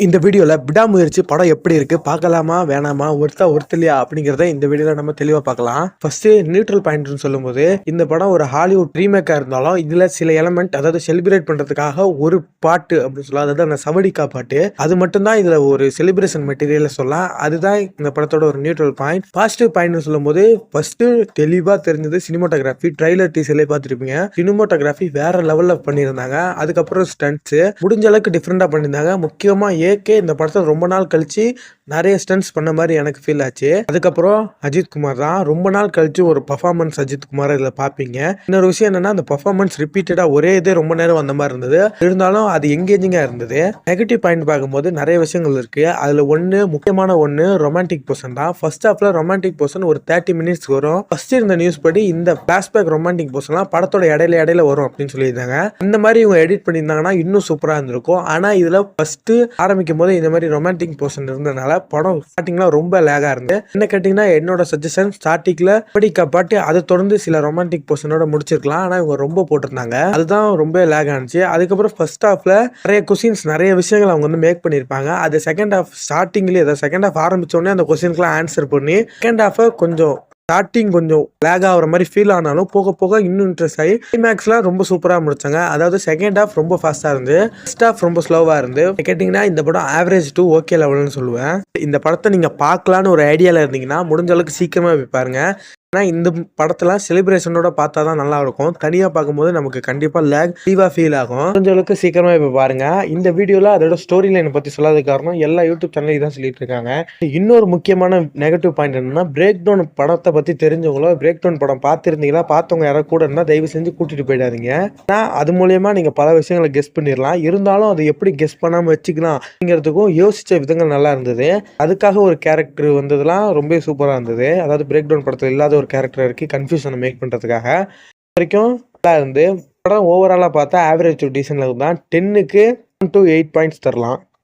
இந்த வீடியோல விடாமுயற்சி படம் எப்படி இருக்கு பார்க்கலாமா வேணாமா ஒருத்தலையா அப்படிங்கிறத இந்த வீடியோல நம்ம தெளிவா பார்க்கலாம். ஃபர்ஸ்ட் நியூட்ரல் பாயிண்ட்னு சொல்லும்போது இந்த படம் ஒரு ஹாலிவுட் ரீமேக்கா இருந்தாலும் இதுல சில எலமெண்ட் அதாவது செலிப்ரேட் பண்றதுக்காக ஒரு பாட்டு அப்படின்னு சொல்லலாம். அதாவது அந்த சவடிக்கா பாட்டு அது மட்டும் தான் இதுல ஒரு செலிப்ரேஷன் மெட்டீரியல் சொல்லலாம். அதுதான் இந்த படத்தோட ஒரு நியூட்ரல் பாயிண்ட். பாசிட்டிவ் பாயிண்ட் சொல்லும்போது ஃபர்ஸ்ட் தெளிவா தெரிஞ்சது சினிமோட்டோகிராஃபி. ட்ரைலர் டீசர்லயே பார்த்துருப்பீங்க. சினிமோட்டோகிராஃபி வேற லெவல்ல பண்ணியிருந்தாங்க. அதுக்கப்புறம் ஸ்டண்ட்ஸ் முடிஞ்ச அளவுக்கு டிஃப்ரெண்டா பண்ணியிருந்தாங்க. முக்கியமா ஏகே இந்த படத்தை ரொம்ப நாள் கழிச்சு நிறைய ஸ்டன்ட்ஸ் பண்ண மாதிரி எனக்கு ஃபீல் ஆச்சு. அதுக்கப்புறம் அஜித் குமார் தான் ரொம்ப நாள் கழிச்சு ஒரு பர்ஃபார்மன்ஸ் அஜித் குமார் இதுல பாப்பீங்க. இன்னொரு விஷயம் என்னன்னா அந்த பர்ஃபார்மன்ஸ் ரிப்பீட்டடா ஒரே இதே ரொம்ப நேரம் வந்த மாதிரி இருந்தது. இருந்தாலும் அது எங்கேஜிங்கா இருந்தது. நெகட்டிவ் பாயிண்ட் பார்க்கும்போது நிறைய விஷயங்கள் இருக்கு. அதுல முக்கியமான ஒன்னு ரொமான்டிக் போர்ஷன் தான். ஃபர்ஸ்ட் ஹாஃப்ல ரொமான்டிக் போர்ஷன் ஒரு 30 மினிட்ஸ் வரும். ஃபர்ஸ்ட் இருந்த நியூஸ் படி இந்த பிளாஷ்பேக் ரொமான்டிக் போர்ஷன்லாம் படத்தோட இடையில வரும் அப்படின்னு சொல்லியிருந்தாங்க. இந்த மாதிரி இவங்க எடிட் பண்ணியிருந்தாங்கன்னா இன்னும் சூப்பரா இருந்திருக்கும். ஆனா இதுல ஃபர்ஸ்ட் ஆரம்பிக்கும் போது இந்த மாதிரி ரொமான்டிக் போர்ஷன் இருந்ததுனால படம் ஸ்டார்டிங்ல ரொம்ப லேகா இருந்து. என்ன கேட்டீங்கன்னா என்னோட சஜஷன் ஸ்டார்டிங்ல படிக்க பாட்டு அதை தொடர்ந்து சில ரொமான்டிக் போர்ஷனோட முடிச்சிருக்கலாம். ஆனா இவங்க ரொம்ப போட்டிருந்தாங்க. அதுதான் ரொம்ப லேக் ஆனிச்சு. அதுக்கப்புறம் ஃபர்ஸ்ட் ஹாஃப்ல நிறைய கொஸ்டின்ஸ் நிறைய விஷயங்கள் அவங்க மேக் பண்ணிருப்பாங்க. அது செகண்ட் ஹாஃப் ஸ்டார்டிங்லேயே செகண்ட் ஹாஃப் ஆரம்பிச்ச உடனே அந்த கொஸ்டின்ஸ்லாம் ஆன்சர் பண்ணி செகண்ட் ஹாஃப் கொஞ்சம் ஸ்டார்டிங் கொஞ்சம் லேக் ஆகிற மாதிரி ஃபீல் ஆனாலும் போக போக இன்னும் இன்ட்ரெஸ்ட் ஆகி கிளைமேக்ஸ்லாம் ரொம்ப சூப்பராக முடிச்சாங்க. அதாவது செகண்ட் ஹாஃப் ரொம்ப ஃபாஸ்ட்டாக இருந்து ஃபர்ஸ்ட் ஹாஃப் ரொம்ப ஸ்லோவாக இருந்து. கேட்டிங்கன்னா இந்த படம் ஆவரேஜ் டு ஓகே லெவல்னு சொல்லுவேன். இந்த படத்தை நீங்கள் பார்க்கலான்னு ஒரு ஐடியாவில் இருந்தீங்கன்னா முடிஞ்ச அளவுக்கு சீக்கிரமாக போய் பாருங்க. ஆனால் இந்த படத்தில் செலிப்ரேஷனோட பார்த்தா தான் நல்லா இருக்கும். தனியாக பார்க்கும்போது நமக்கு கண்டிப்பாக லேக்டிவாக ஃபீல் ஆகும். முடிஞ்ச அளவுக்கு சீக்கிரமாக போய் பாருங்க. இந்த வீடியோவில் அதோட ஸ்டோரி லைனை பற்றி சொல்லாத காரணம் எல்லா யூடியூப் சேனலையும் தான் சொல்லிட்டு இருக்காங்க. இன்னொரு முக்கியமான நெகட்டிவ் பாயிண்ட் என்னன்னா பிரேக் டவுன் படத்தை பற்றி தெரிஞ்சவங்களோ பிரேக் டவுன் படம் பார்த்துருந்தீங்களா பார்த்தவங்க யாராவது கூட இருந்தால் தயவு செஞ்சு கூட்டிட்டு போயிடாதீங்க. ஏன்னா அது மூலயமா நீங்கள் பல விஷயங்களை கெஸ் பண்ணிடலாம். இருந்தாலும் அதை எப்படி கெஸ் பண்ணாமல் வச்சுக்கலாம் அப்படிங்கிறதுக்கும் யோசிச்ச விதங்கள் நல்லா இருந்தது. அதுக்காக ஒரு கேரக்டர் வந்ததுலாம் ரொம்ப சூப்பராக இருந்தது. அதாவது பிரேக் டவுன் படத்தில் இல்லாத ஒரு கேரக்டர் இருக்கு கன்ஃபியூஷனை மேக் பண்றதுக்காக வரைக்கும் நல்லா இருந்து படம் ஓவராலா பார்த்தா ஆவரேஜ் டு டீசன்ட் தான். 10க்கு 7 to 8 பாயிண்ட்ஸ் தரலாம்.